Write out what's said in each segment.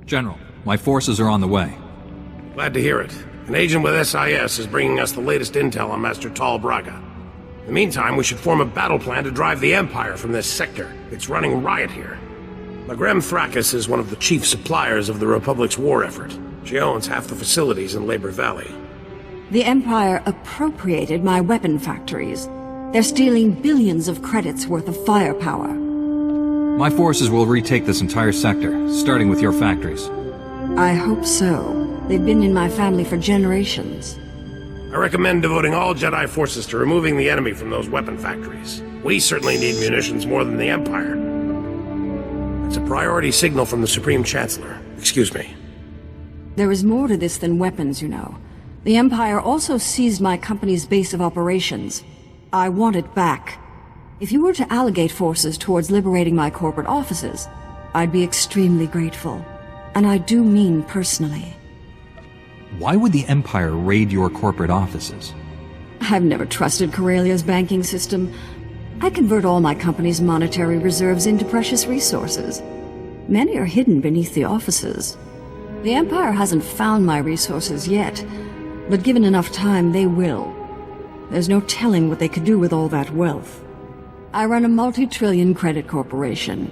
General, my forces are on the way. Glad to hear it. An agent with SIS is bringing us the latest intel on Master Tal Braga. In the meantime, we should form a battle plan to drive the Empire from this sector. It's running riot here. Magrem Thrakis is one of the chief suppliers of the Republic's war effort. She owns half the facilities in Labor Valley. The Empire appropriated my weapon factories. They're stealing billions of credits worth of firepower. My forces will retake this entire sector, starting with your factories. I hope so. They've been in my family for generations. I recommend devoting all Jedi forces to removing the enemy from those weapon factories. We certainly need munitions more than the Empire. It's a priority signal from the Supreme Chancellor. Excuse me. There is more to this than weapons, you know. The Empire also seized my company's base of operations. I want it back. If you were to allocate forces towards liberating my corporate offices, I'd be extremely grateful. And I do mean personally. Why would the Empire raid your corporate offices? I've never trusted Corellia's banking system. I convert all my company's monetary reserves into precious resources. Many are hidden beneath the offices. The Empire hasn't found my resources yet, but given enough time, they will. There's no telling what they could do with all that wealth. I run a multi-trillion credit corporation.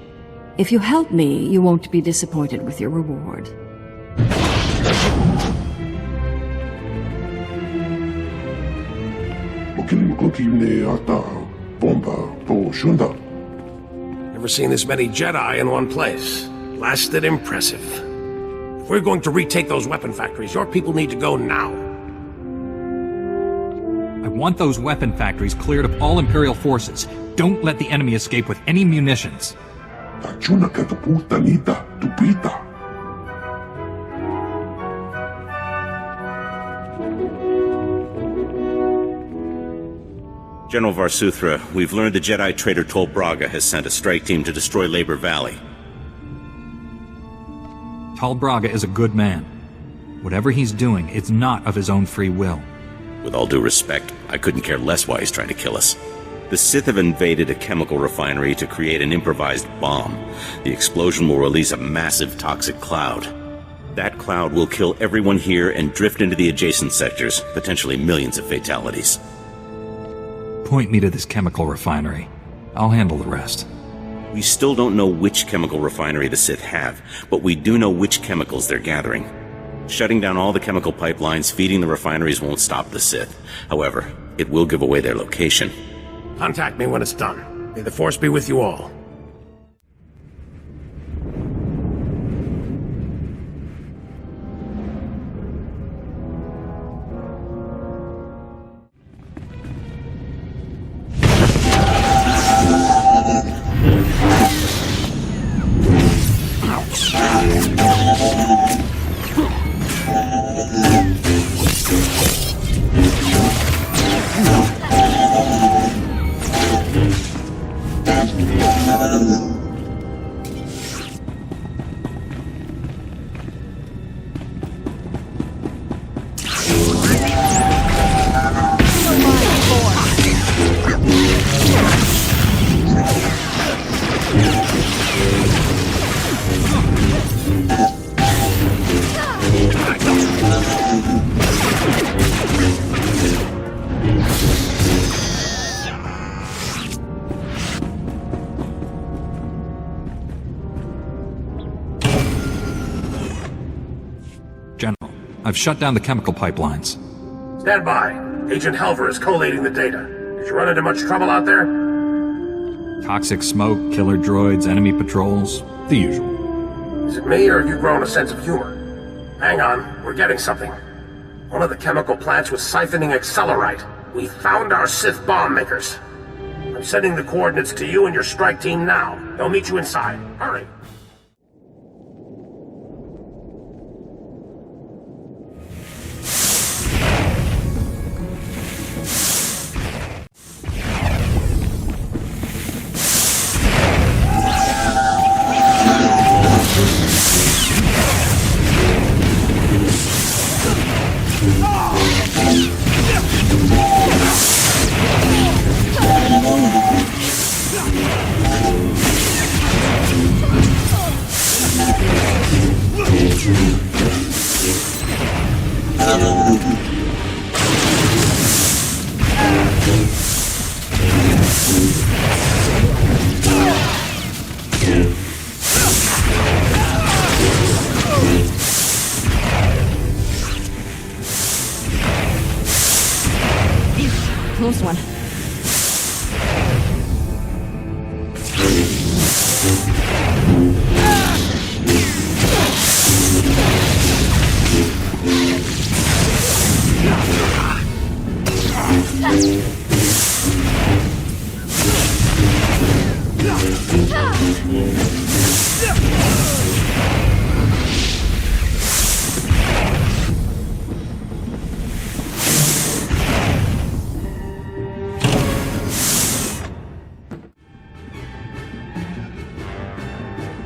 If you help me, you won't be disappointed with your reward. Never seen this many Jedi in one place. Blasted impressive. If we're going to retake those weapon factories, your people need to go now. I want those weapon factories cleared of all Imperial forces. Don't let the enemy escape with any munitions. General Varsuthra, we've learned the Jedi traitor Tal Braga has sent a strike team to destroy Labor Valley. Tal Braga is a good man. Whatever he's doing, it's not of his own free will. With all due respect, I couldn't care less why he's trying to kill us. The Sith have invaded a chemical refinery to create an improvised bomb. The explosion will release a massive toxic cloud. That cloud will kill everyone here and drift into the adjacent sectors, potentially millions of fatalities. Point me to this chemical refinery. I'll handle the rest. We still don't know which chemical refinery the Sith have, but we do know which chemicals they're gathering. Shutting down all the chemical pipelines feeding the refineries won't stop the Sith. However, it will give away their location. Contact me when it's done. May the Force be with you all. General, I've shut down the chemical pipelines. Stand by. Agent Helver is collating the data. Did you run into much trouble out there? Toxic smoke, killer droids, enemy patrols, the usual. Is it me, or have you grown a sense of humor? Hang on, we're getting something. One of the chemical plants was siphoning accelerite. We found our Sith bomb makers. I'm sending the coordinates to you and your strike team now. They'll meet you inside. Hurry!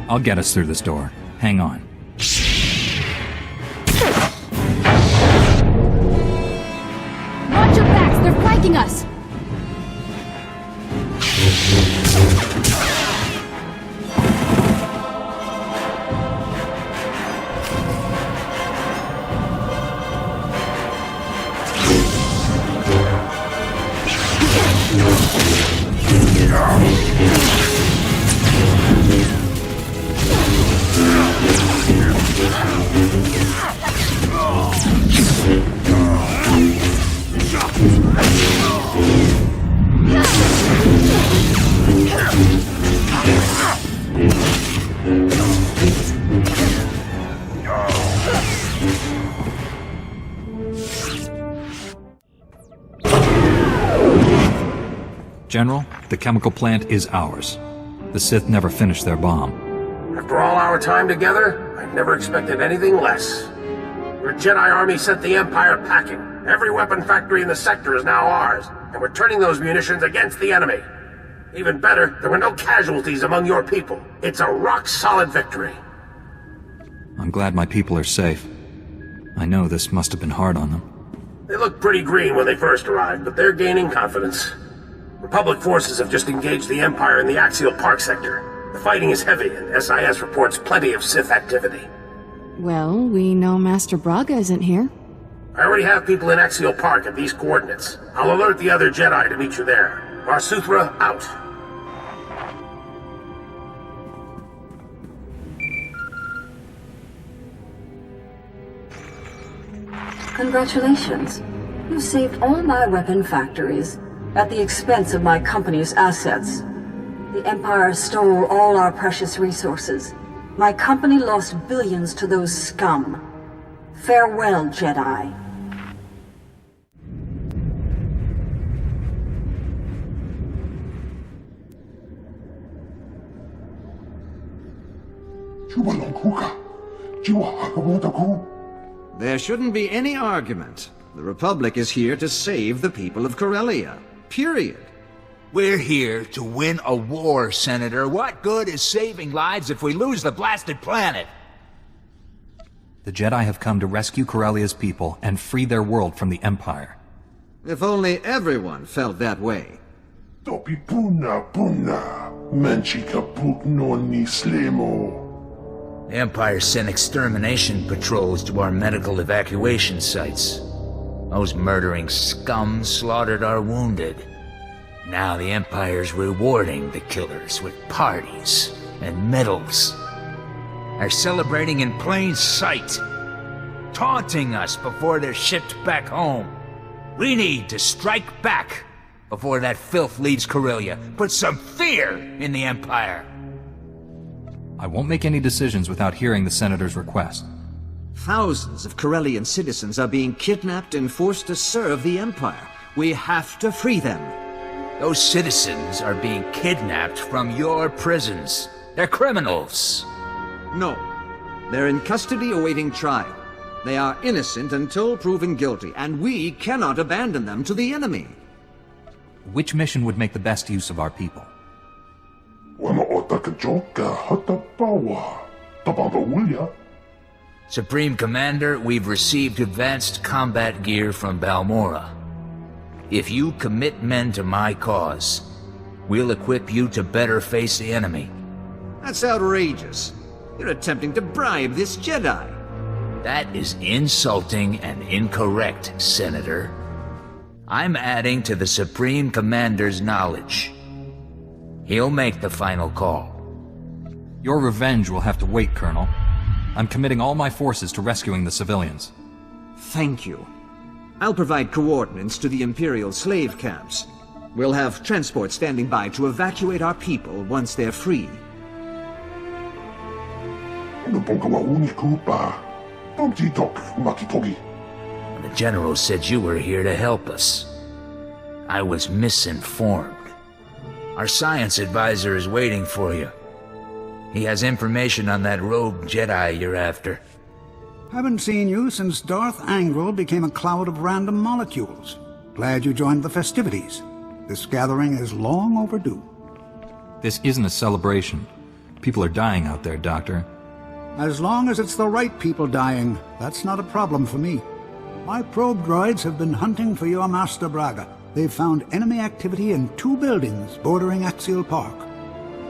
I'll get us through this door. Hang on. Watch your backs! They're flanking us! General, the chemical plant is ours. The Sith never finished their bomb. After all our time together, I've never expected anything less. Your Jedi army sent the Empire packing. Every weapon factory in the sector is now ours, and we're turning those munitions against the enemy. Even better, there were no casualties among your people. It's a rock-solid victory. I'm glad my people are safe. I know this must have been hard on them. They looked pretty green when they first arrived, but they're gaining confidence. Republic forces have just engaged the Empire in the Axial Park sector. The fighting is heavy, and SIS reports plenty of Sith activity. Well, we know Master Braga isn't here. I already have people in Axial Park at these coordinates. I'll alert the other Jedi to meet you there. SWTOR out. Congratulations. You saved all my weapon factories at the expense of my company's assets. The Empire stole all our precious resources. My company lost billions to those scum. Farewell, Jedi. There shouldn't be any argument. The Republic is here to save the people of Corellia. Period. We're here to win a war, Senator. What good is saving lives if we lose the blasted planet? The Jedi have come to rescue Corellia's people and free their world from the Empire. If only everyone felt that way. The Empire sent extermination patrols to our medical evacuation sites. Those murdering scum slaughtered our wounded. Now the Empire's rewarding the killers with parties and medals. They're celebrating in plain sight, taunting us before they're shipped back home. We need to strike back before that filth leaves Corellia. Put some fear in the Empire. I won't make any decisions without hearing the Senator's request. Thousands of Corellian citizens are being kidnapped and forced to serve the Empire. We have to free them. Those citizens are being kidnapped from your prisons. They're criminals. No. They're in custody awaiting trial. They are innocent until proven guilty, and we cannot abandon them to the enemy. Which mission would make the best use of our people? Supreme Commander, we've received advanced combat gear from Balmorra. If you commit men to my cause, we'll equip you to better face the enemy. That's outrageous. You're attempting to bribe this Jedi. That is insulting and incorrect, Senator. I'm adding to the Supreme Commander's knowledge. He'll make the final call. Your revenge will have to wait, Colonel. I'm committing all my forces to rescuing the civilians. Thank you. I'll provide coordinates to the Imperial slave camps. We'll have transport standing by to evacuate our people once they're free. The General said you were here to help us. I was misinformed. Our science advisor is waiting for you. He has information on that rogue Jedi you're after. Haven't seen you since Darth Angral became a cloud of random molecules. Glad you joined the festivities. This gathering is long overdue. This isn't a celebration. People are dying out there, Doctor. As long as it's the right people dying, that's not a problem for me. My probe droids have been hunting for your Master Braga. They've found enemy activity in 2 buildings bordering Axial Park.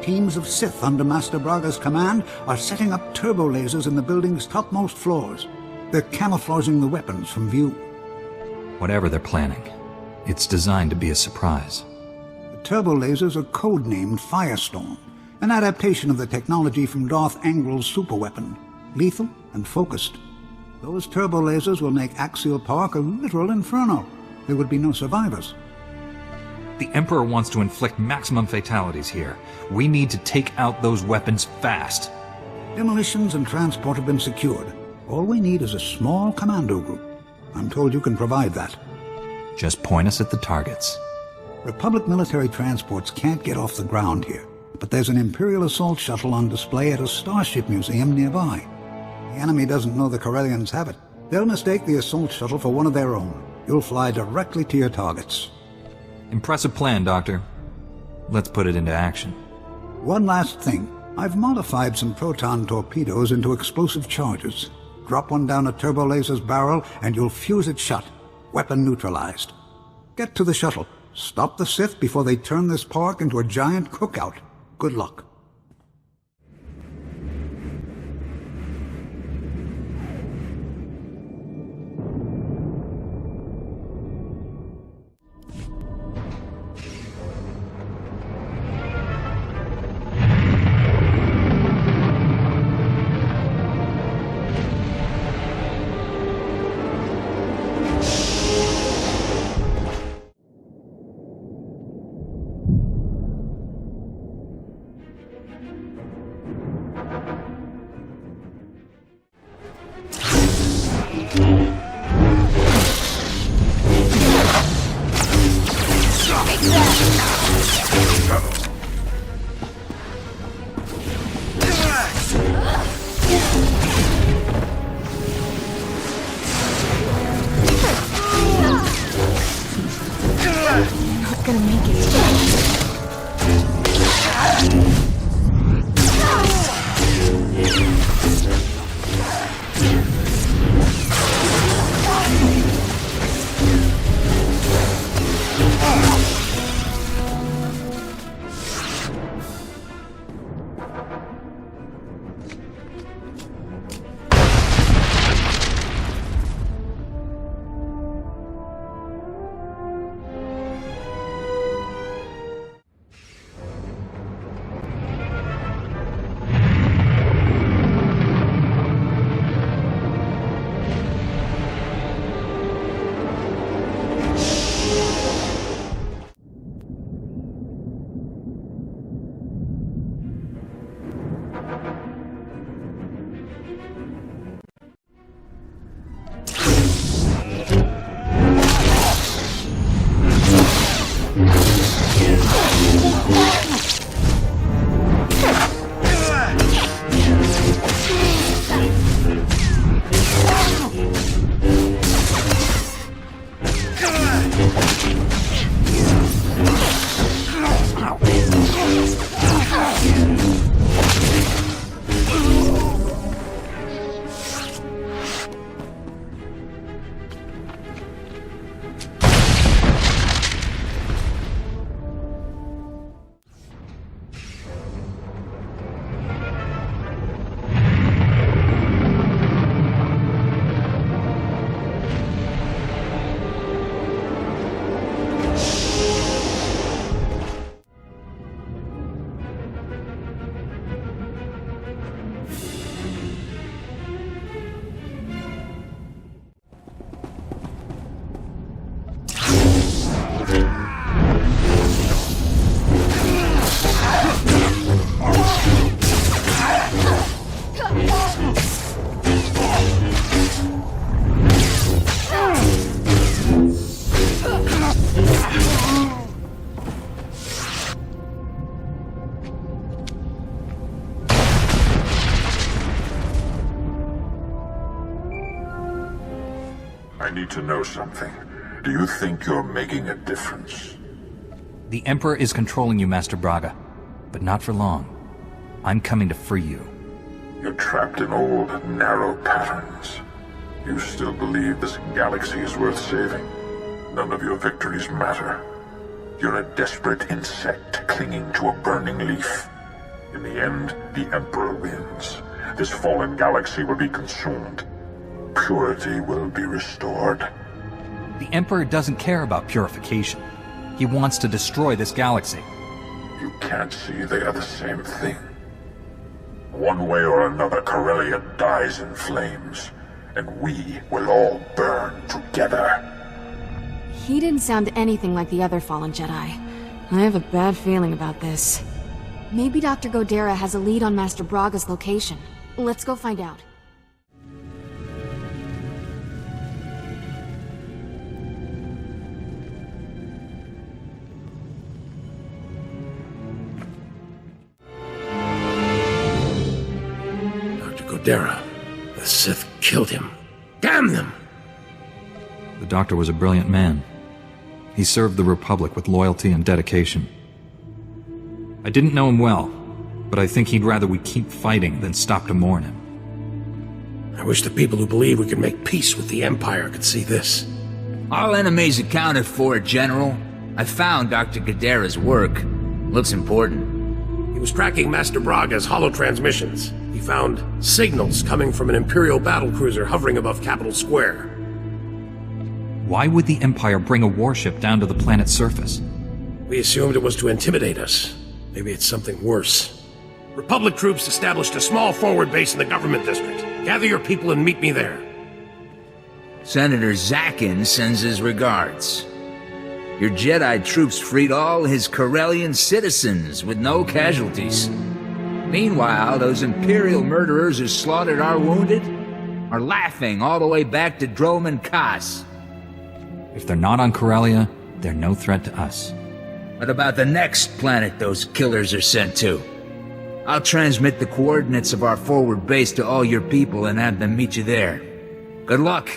Teams of Sith under Master Braga's command are setting up turbo lasers in the building's topmost floors. They're camouflaging the weapons from view. Whatever they're planning, it's designed to be a surprise. The turbo lasers are codenamed Firestorm, an adaptation of the technology from Darth Angrel's superweapon, lethal and focused. Those turbo lasers will make Axial Park a literal inferno. There would be no survivors. The Emperor wants to inflict maximum fatalities here. We need to take out those weapons fast. Demolitions and transport have been secured. All we need is a small commando group. I'm told you can provide that. Just point us at the targets. Republic military transports can't get off the ground here, but there's an Imperial assault shuttle on display at a starship museum nearby. The enemy doesn't know the Corellians have it. They'll mistake the assault shuttle for one of their own. You'll fly directly to your targets. Impressive plan, Doctor. Let's put it into action. One last thing. I've modified some proton torpedoes into explosive charges. Drop one down a turbo laser's barrel and you'll fuse it shut. Weapon neutralized. Get to the shuttle. Stop the Sith before they turn this park into a giant cookout. Good luck. I need to know something. Do you think you're making a difference? The Emperor is controlling you, Master Braga, but not for long. I'm coming to free you. You're trapped in old, narrow patterns. You still believe this galaxy is worth saving. None of your victories matter. You're a desperate insect clinging to a burning leaf. In the end, the Emperor wins. This fallen galaxy will be consumed. Purity will be restored. The Emperor doesn't care about purification. He wants to destroy this galaxy. You can't see they are the same thing. One way or another, Corellia dies in flames, and we will all burn together. He didn't sound anything like the other fallen Jedi. I have a bad feeling about this. Maybe Dr. Godera has a lead on Master Braga's location. Let's go find out. Dr. Godera. The Sith killed him. Damn them! The Doctor was a brilliant man. He served the Republic with loyalty and dedication. I didn't know him well, but I think he'd rather we keep fighting than stop to mourn him. I wish the people who believe we could make peace with the Empire could see this. All enemies accounted for, General. I found Dr. Godera's work. Looks important. He was tracking Master Braga's holo-transmissions. He found signals coming from an Imperial battlecruiser hovering above Capital Square. Why would the Empire bring a warship down to the planet's surface? We assumed it was to intimidate us. Maybe it's something worse. Republic troops established a small forward base in the government district. Gather your people and meet me there. Senator Zakin sends his regards. Your Jedi troops freed all his Corellian citizens with no casualties. Meanwhile, those Imperial murderers who slaughtered our wounded are laughing all the way back to Drome and Kas. If they're not on Corellia, they're no threat to us. What about the next planet those killers are sent to? I'll transmit the coordinates of our forward base to all your people and have them meet you there. Good luck.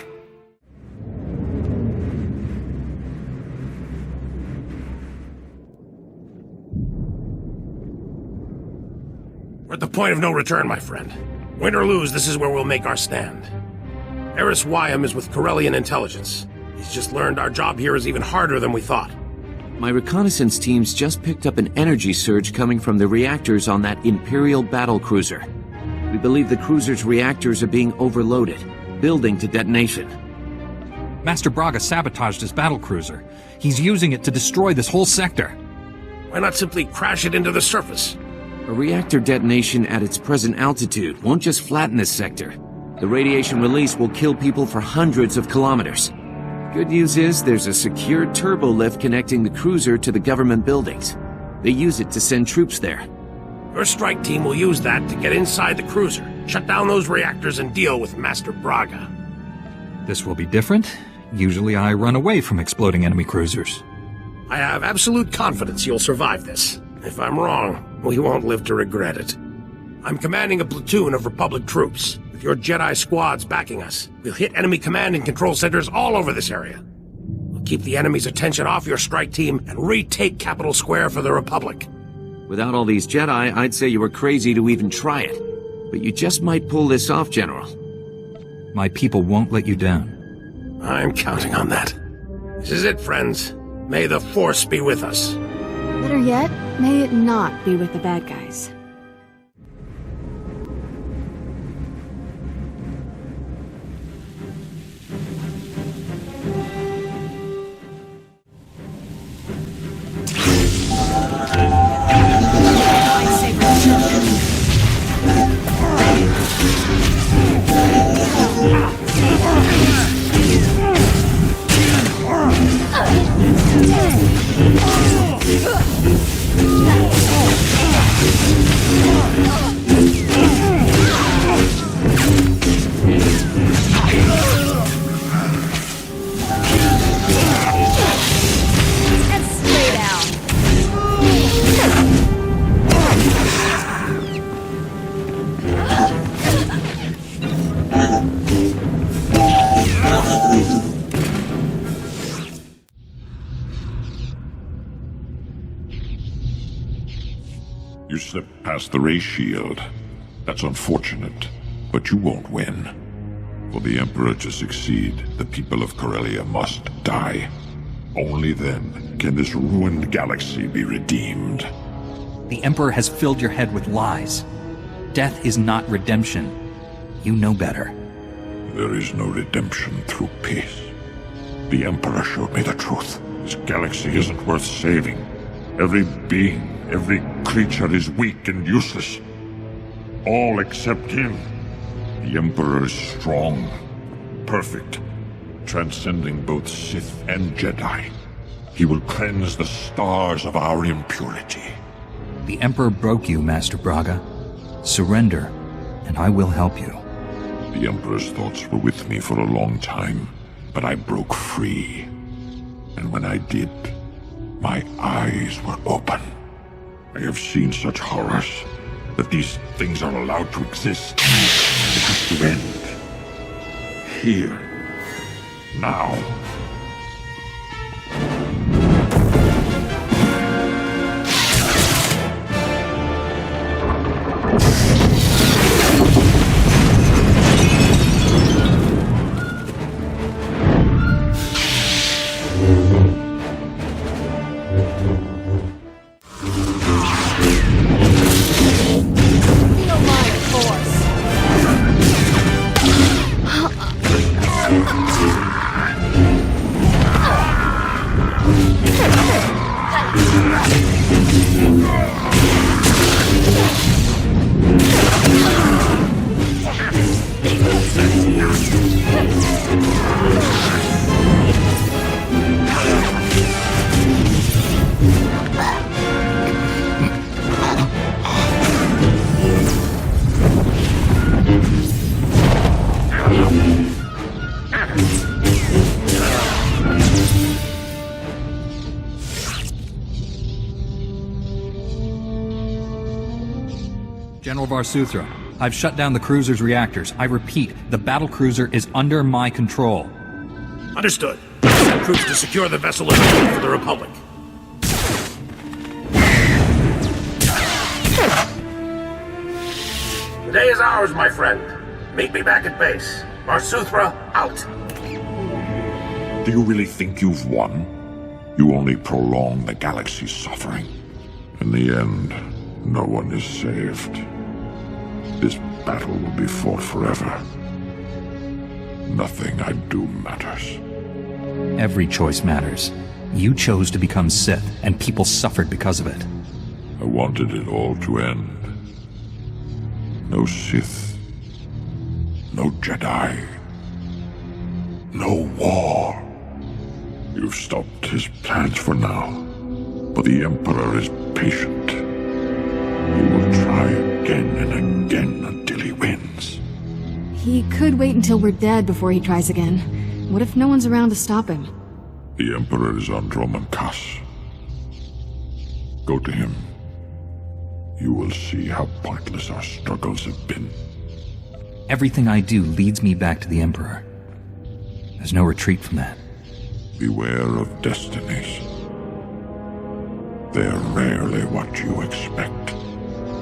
We're at the point of no return, my friend. Win or lose, this is where we'll make our stand. Eris Wyam is with Corellian intelligence. He's just learned our job here is even harder than we thought. My reconnaissance teams just picked up an energy surge coming from the reactors on that Imperial battlecruiser. We believe the cruiser's reactors are being overloaded, building to detonation. Master Braga sabotaged his battlecruiser. He's using it to destroy this whole sector. Why not simply crash it into the surface? A reactor detonation at its present altitude won't just flatten this sector. The radiation release will kill people for hundreds of kilometers. Good news is there's a secure turbo lift connecting the cruiser to the government buildings. They use it to send troops there. Your strike team will use that to get inside the cruiser, shut down those reactors, and deal with Master Braga. This will be different. Usually I run away from exploding enemy cruisers. I have absolute confidence you'll survive this. If I'm wrong, we won't live to regret it. I'm commanding a platoon of Republic troops. With your Jedi squads backing us, we'll hit enemy command and control centers all over this area. We'll keep the enemy's attention off your strike team and retake Capital Square for the Republic. Without all these Jedi, I'd say you were crazy to even try it. But you just might pull this off, General. My people won't let you down. I'm counting on that. This is it, friends. May the Force be with us. Better yet, may it not be with the bad guys. You slipped past the ray shield. That's unfortunate, but you won't win. For the Emperor to succeed, the people of Corellia must die. Only then can this ruined galaxy be redeemed. The Emperor has filled your head with lies. Death is not redemption. You know better. There is no redemption through peace. The Emperor showed me the truth. This galaxy isn't worth saving. Every being, every creature is weak and useless. All except him. The Emperor is strong, perfect, transcending both Sith and Jedi. He will cleanse the stars of our impurity. The Emperor broke you, Master Braga. Surrender, and I will help you. The Emperor's thoughts were with me for a long time, but I broke free. And when I did, my eyes were open. I have seen such horrors, that these things are allowed to exist. It has to end. Here. Now. General SWTOR, I've shut down the cruiser's reactors. I repeat, the battle cruiser is under my control. Understood. Send troops to secure the vessel for the Republic. The day is ours, my friend. Meet me back at base. SWTOR out. Do you really think you've won? You only prolong the galaxy's suffering. In the end, no one is saved. This battle will be fought forever. Nothing I do matters. Every choice matters. You chose to become Sith, and people suffered because of it. I wanted it all to end. No Sith. No Jedi. No war. You've stopped his plans for now. But the Emperor is patient. He will try again and again until he wins. He could wait until we're dead before he tries again. What if no one's around to stop him? The Emperor is on Dromankas. Go to him. You will see how pointless our struggles have been. Everything I do leads me back to the Emperor. There's no retreat from that. Beware of destinies. They're rarely what you expect.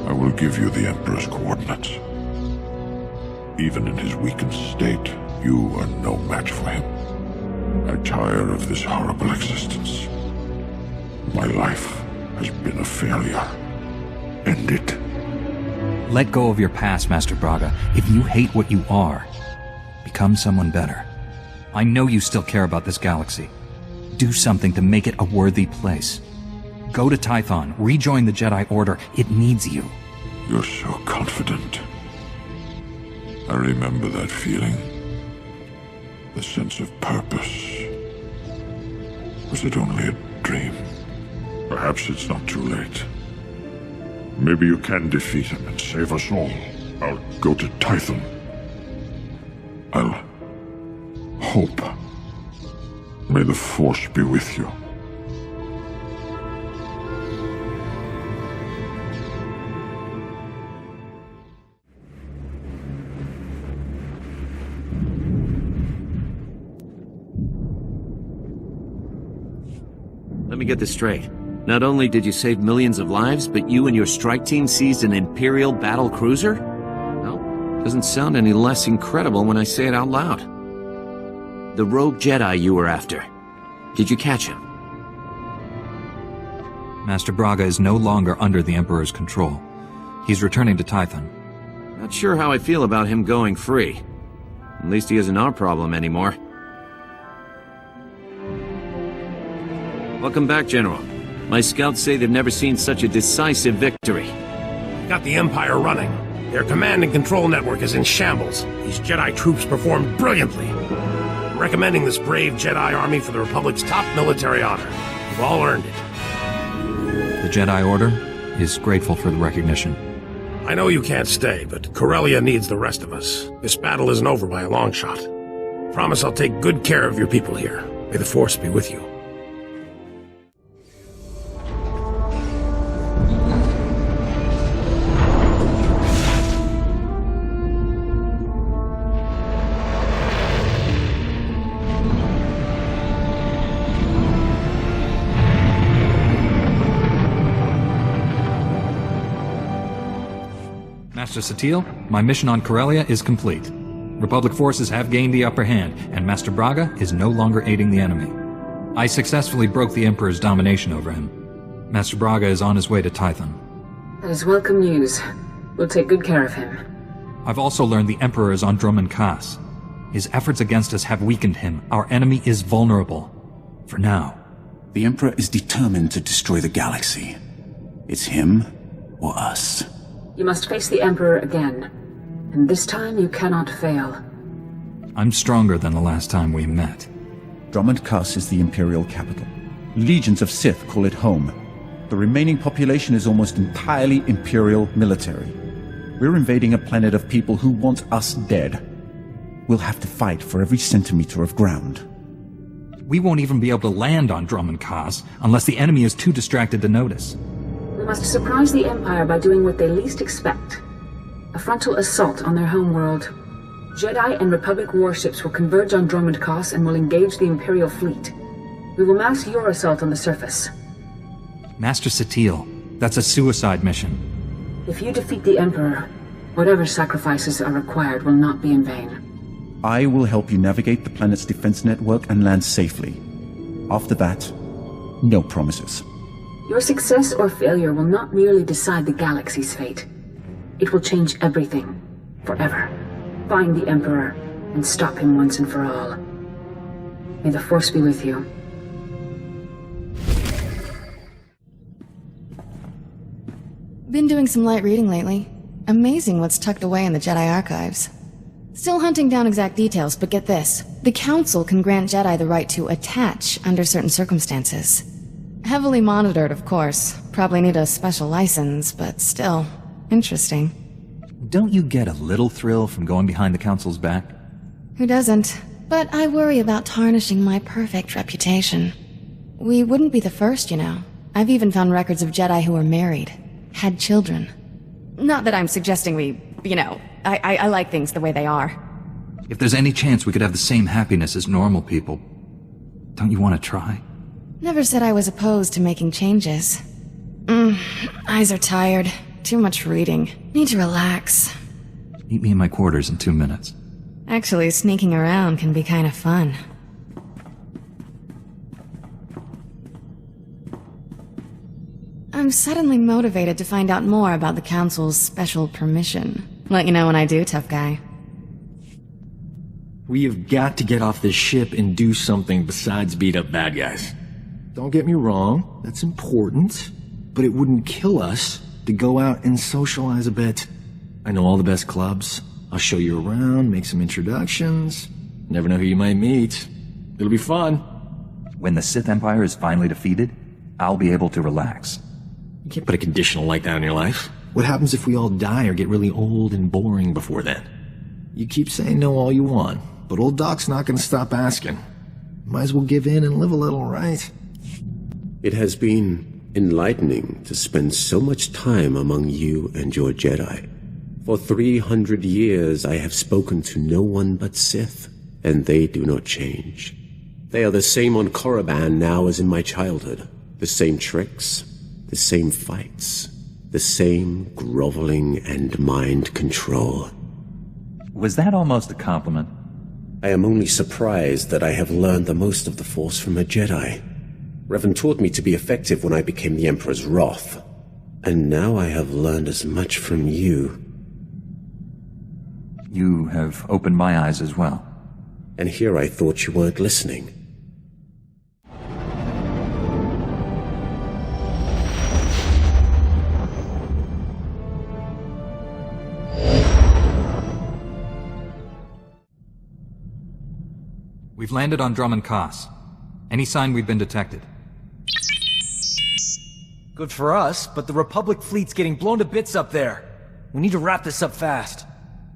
I will give you the Emperor's coordinates. Even in his weakened state, you are no match for him. I tire of this horrible existence. My life has been a failure. End it. Let go of your past, Master Braga. If you hate what you are, become someone better. I know you still care about this galaxy. Do something to make it a worthy place. Go to Tython, rejoin the Jedi Order. It needs you. You're so confident. I remember that feeling. The sense of purpose. Was it only a dream? Perhaps it's not too late. Maybe you can defeat him and save us all. I'll go to Tython. I'll hope. May the Force be with you. Let me get this straight. Not only did you save millions of lives, but you and your strike team seized an Imperial battle cruiser? Well, doesn't sound any less incredible when I say it out loud. The rogue Jedi you were after. Did you catch him? Master Braga is no longer under the Emperor's control. He's returning to Tython. Not sure how I feel about him going free. At least he isn't our problem anymore. Welcome back, General. My scouts say they've never seen such a decisive victory. Got the Empire running. Their command and control network is in shambles. These Jedi troops performed brilliantly. I'm recommending this brave Jedi army for the Republic's top military honor. You've all earned it. The Jedi Order is grateful for the recognition. I know you can't stay, but Corellia needs the rest of us. This battle isn't over by a long shot. Promise I'll take good care of your people here. May the Force be with you. Master SWTOR, my mission on Corellia is complete. Republic forces have gained the upper hand, and Master Braga is no longer aiding the enemy. I successfully broke the Emperor's domination over him. Master Braga is on his way to Tython. That is welcome news. We'll take good care of him. I've also learned the Emperor is on Dromund Kaas. His efforts against us have weakened him. Our enemy is vulnerable. For now. The Emperor is determined to destroy the galaxy. It's him or us. You must face the Emperor again. And this time you cannot fail. I'm stronger than the last time we met. Dromund Kaas is the Imperial capital. Legions of Sith call it home. The remaining population is almost entirely Imperial military. We're invading a planet of people who want us dead. We'll have to fight for every centimeter of ground. We won't even be able to land on Dromund Kaas unless the enemy is too distracted to notice. We must surprise the Empire by doing what they least expect. A frontal assault on their homeworld. Jedi and Republic warships will converge on Dromund Kaas and will engage the Imperial fleet. We will mask your assault on the surface. Master SWTOR, that's a suicide mission. If you defeat the Emperor, whatever sacrifices are required will not be in vain. I will help you navigate the planet's defense network and land safely. After that, no promises. Your success or failure will not merely decide the galaxy's fate. It will change everything, forever. Find the Emperor, and stop him once and for all. May the Force be with you. Been doing some light reading lately. Amazing what's tucked away in the Jedi archives. Still hunting down exact details, but get this. The Council can grant Jedi the right to attach under certain circumstances. Heavily monitored, of course. Probably need a special license, but still. Interesting. Don't you get a little thrill from going behind the Council's back? Who doesn't? But I worry about tarnishing my perfect reputation. We wouldn't be the first, you know. I've even found records of Jedi who were married. Had children. Not that I'm suggesting we, you know, I like things the way they are. If there's any chance we could have the same happiness as normal people, don't you want to try? Never said I was opposed to making changes. Eyes are tired. Too much reading. Need to relax. Meet me in my quarters in 2 minutes. Actually, sneaking around can be kind of fun. I'm suddenly motivated to find out more about the Council's special permission. Let you know when I do, tough guy. We have got to get off this ship and do something besides beat up bad guys. Don't get me wrong, that's important, but it wouldn't kill us to go out and socialize a bit. I know all the best clubs. I'll show you around, make some introductions. Never know who you might meet. It'll be fun. When the Sith Empire is finally defeated, I'll be able to relax. You can't put a conditional like that on your life. What happens if we all die or get really old and boring before then? You keep saying no all you want, but old Doc's not gonna stop asking. Might as well give in and live a little, right? It has been enlightening to spend so much time among you and your Jedi. For 300 years I have spoken to no one but Sith, and they do not change. They are the same on Korriban now as in my childhood. The same tricks, the same fights, the same groveling and mind control. Was that almost a compliment? I am only surprised that I have learned the most of the Force from a Jedi. Revan taught me to be effective when I became the Emperor's wrath. And now I have learned as much from you. You have opened my eyes as well. And here I thought you weren't listening. We've landed on Drummond Koss. Any sign we've been detected? Good for us, but the Republic fleet's getting blown to bits up there. We need to wrap this up fast.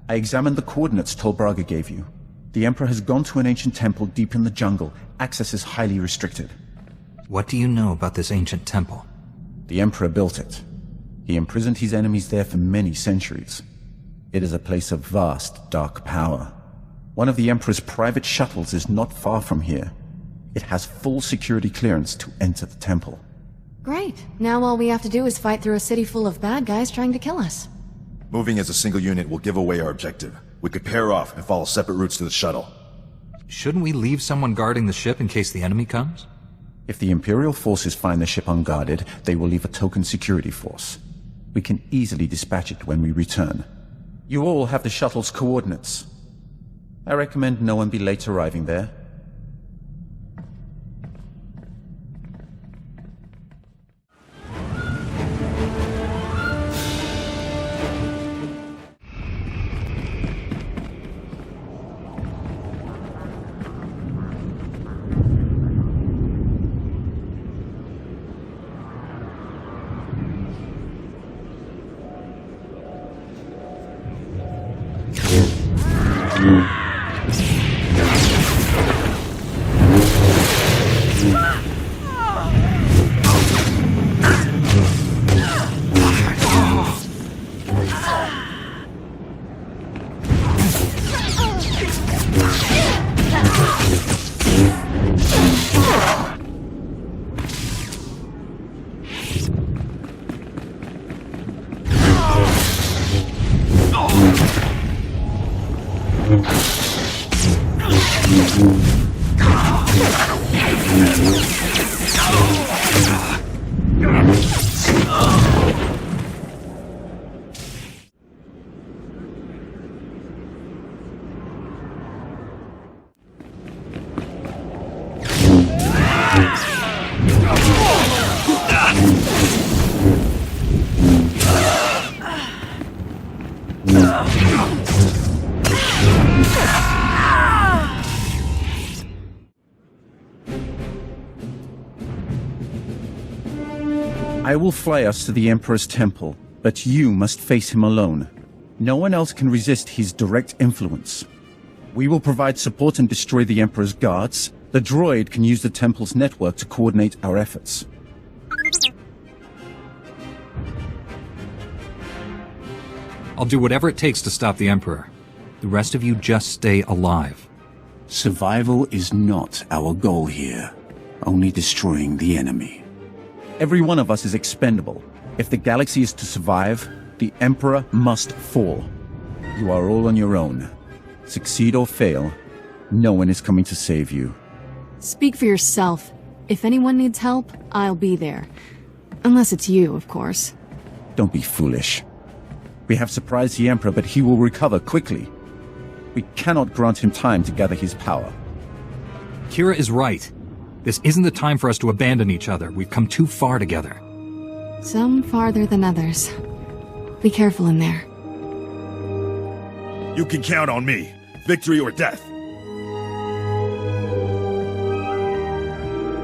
I examined the coordinates Tol Braga gave you. The Emperor has gone to an ancient temple deep in the jungle. Access is highly restricted. What do you know about this ancient temple? The Emperor built it. He imprisoned his enemies there for many centuries. It is a place of vast, dark power. One of the Emperor's private shuttles is not far from here. It has full security clearance to enter the temple. Great. Now all we have to do is fight through a city full of bad guys trying to kill us. Moving as a single unit will give away our objective. We could pair off and follow separate routes to the shuttle. Shouldn't we leave someone guarding the ship in case the enemy comes? If the Imperial forces find the ship unguarded, they will leave a token security force. We can easily dispatch it when we return. You all have the shuttle's coordinates. I recommend no one be late arriving there. I will fly us to the Emperor's temple, but you must face him alone. No one else can resist his direct influence. We will provide support and destroy the Emperor's guards. The droid can use the temple's network to coordinate our efforts. I'll do whatever it takes to stop the Emperor. The rest of you just stay alive. Survival is not our goal here. Only destroying the enemy. Every one of us is expendable. If the galaxy is to survive, the Emperor must fall. You are all on your own. Succeed or fail, no one is coming to save you. Speak for yourself. If anyone needs help, I'll be there. Unless it's you, of course. Don't be foolish. We have surprised the Emperor, but he will recover quickly. We cannot grant him time to gather his power. Kira is right. This isn't the time for us to abandon each other. We've come too far together. Some farther than others. Be careful in there. You can count on me. Victory or death.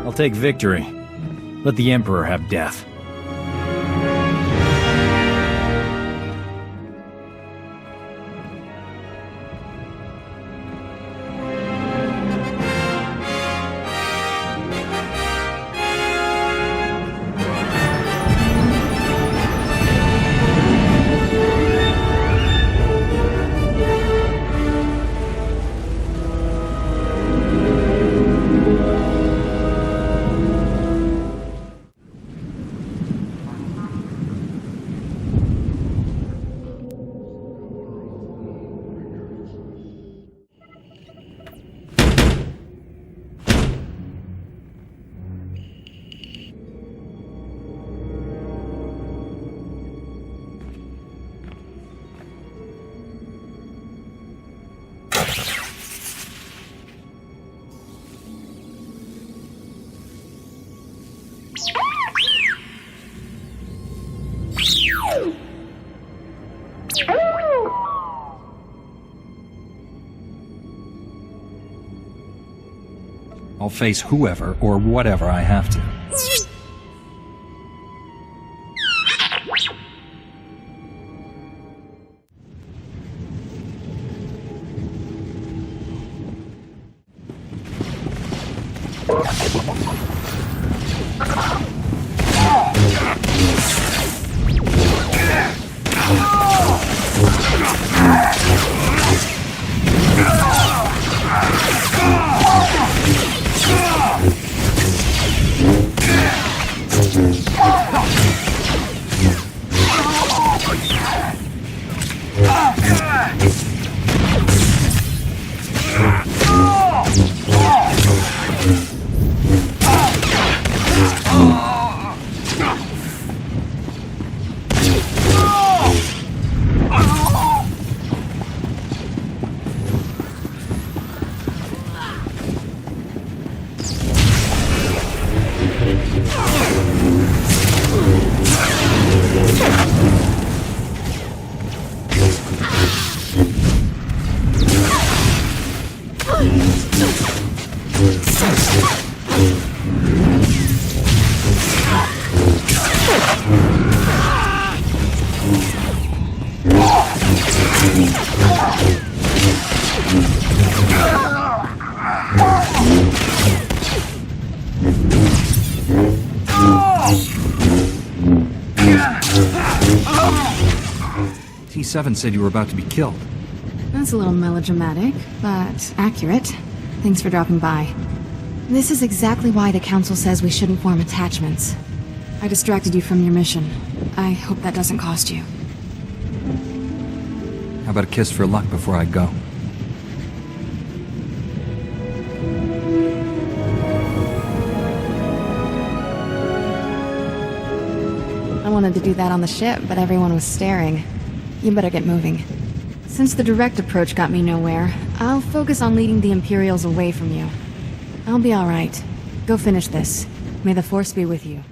I'll take victory. Let the Emperor have death. I'll face whoever or whatever I have to. T7 said you were about to be killed. That's a little melodramatic, but accurate. Thanks for dropping by. This is exactly why the Council says we shouldn't form attachments. I distracted you from your mission. I hope that doesn't cost you. How about a kiss for luck before I go? I wanted to do that on the ship, but everyone was staring. You better get moving. Since the direct approach got me nowhere, I'll focus on leading the Imperials away from you. I'll be alright. Go finish this. May the Force be with you.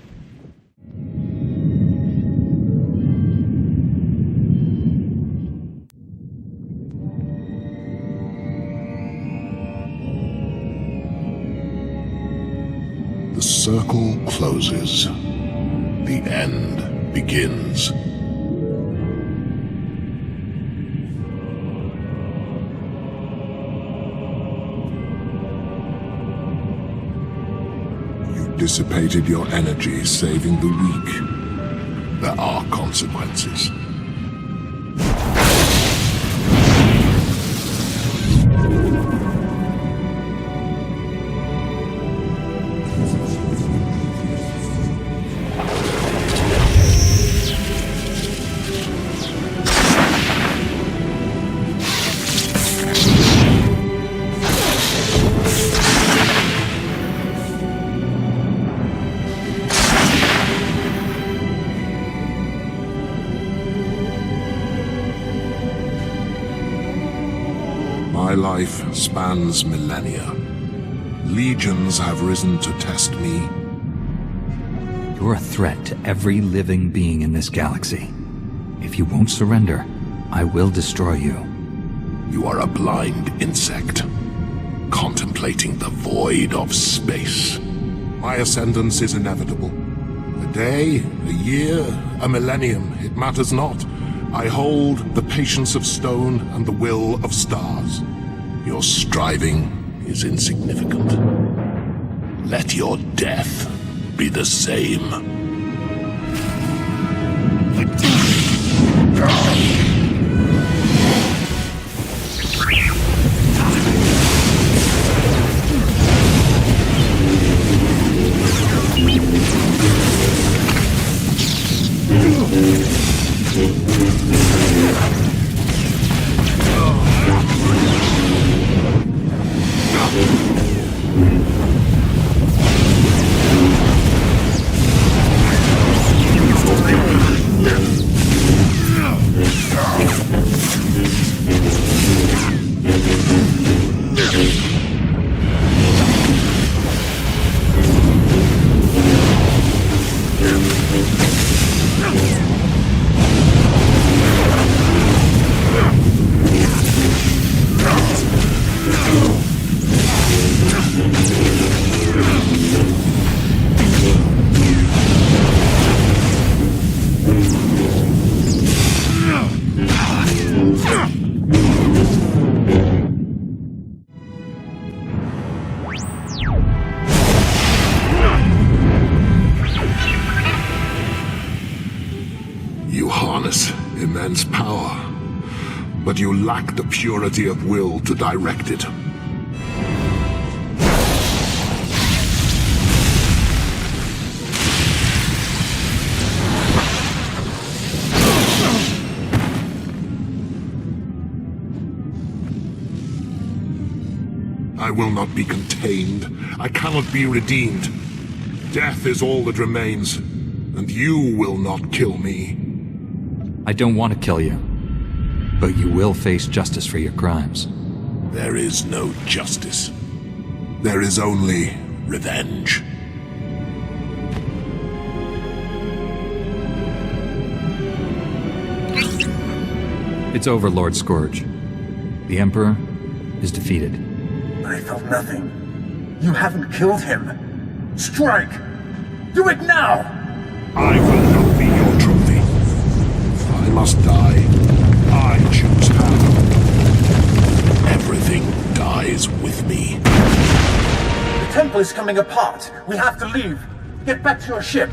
The circle closes. The end begins. You dissipated your energy saving the weak. There are consequences. My life spans millennia. Legions have risen to test me. You're a threat to every living being in this galaxy. If you won't surrender, I will destroy you. You are a blind insect, contemplating the void of space. My ascendance is inevitable. A day, a year, a millennium, it matters not. I hold the patience of stone and the will of stars. Your striving is insignificant. Let your death be the same. immense power, but you lack the purity of will to direct it. I will not be contained. I cannot be redeemed. Death is all that remains, and you will not kill me. I don't want to kill you, but you will face justice for your crimes. There is no justice. There is only revenge. It's over, Lord Scourge. The Emperor is defeated. I felt nothing. You haven't killed him. Strike! Do it now! I will not be your trophy. If I must die, I choose how. Everything dies with me. The temple is coming apart. We have to leave. Get back to your ship.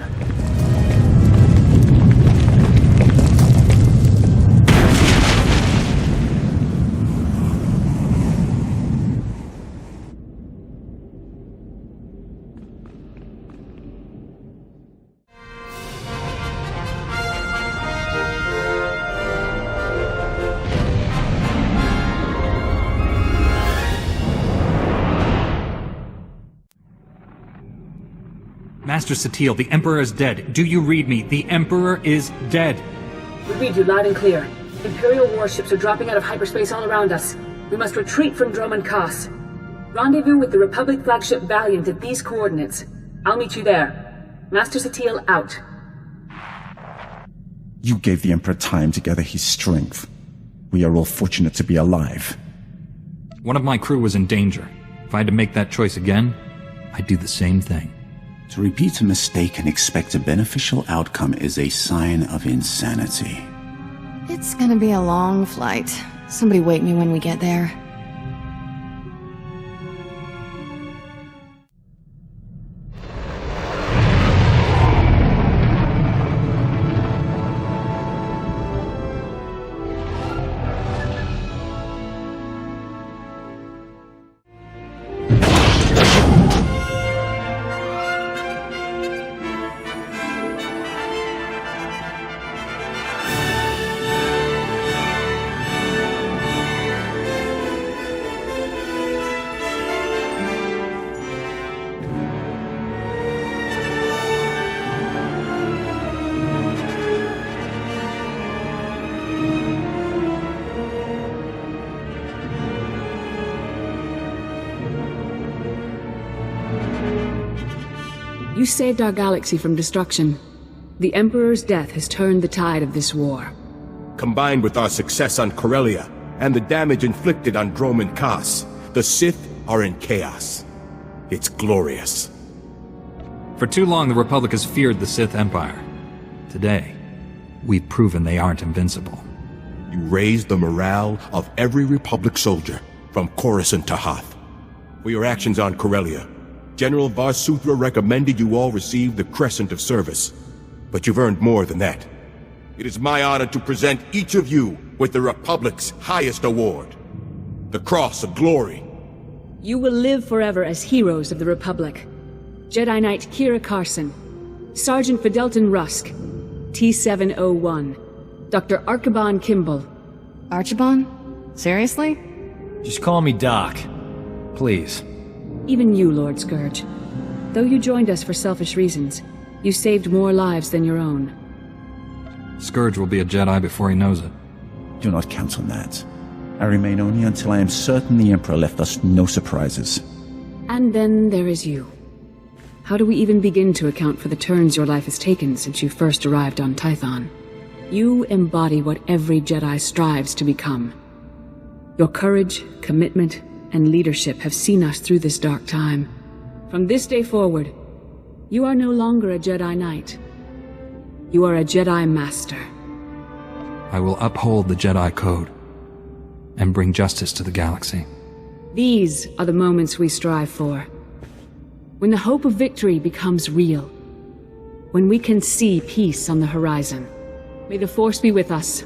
Master Satil, the Emperor is dead. Do you read me? The Emperor is dead. We read you loud and clear. Imperial warships are dropping out of hyperspace all around us. We must retreat from Dromund Kaas. Rendezvous with the Republic flagship Valiant at these coordinates. I'll meet you there. Master Satil out. You gave the Emperor time to gather his strength. We are all fortunate to be alive. One of my crew was in danger. If I had to make that choice again, I'd do the same thing. To repeat a mistake and expect a beneficial outcome is a sign of insanity. It's gonna be a long flight. Somebody wake me when we get there. You saved our galaxy from destruction. The Emperor's death has turned the tide of this war. Combined with our success on Corellia and the damage inflicted on Dromund Kaas, the Sith are in chaos. It's glorious. For too long, the Republic has feared the Sith Empire. Today, we've proven they aren't invincible. You raised the morale of every Republic soldier, from Coruscant to Hutt. For your actions on Corellia, General SWTOR recommended you all receive the Crescent of Service. But you've earned more than that. It is my honor to present each of you with the Republic's highest award, the Cross of Glory. You will live forever as heroes of the Republic. Jedi Knight Kira Carson, Sergeant Fidelton Rusk, T-701, Dr. Archibald Kimball. Archibald? Seriously? Just call me Doc. Please. Even you, Lord Scourge. Though you joined us for selfish reasons, you saved more lives than your own. Scourge will be a Jedi before he knows it. Do not count on that. I remain only until I am certain the Emperor left us no surprises. And then there is you. How do we even begin to account for the turns your life has taken since you first arrived on Tython? You embody what every Jedi strives to become. Your courage, commitment, and leadership have seen us through this dark time. From this day forward, you are no longer a Jedi Knight. You are a Jedi Master. I will uphold the Jedi Code and bring justice to the galaxy. These are the moments we strive for. When the hope of victory becomes real. When we can see peace on the horizon. May the Force be with us.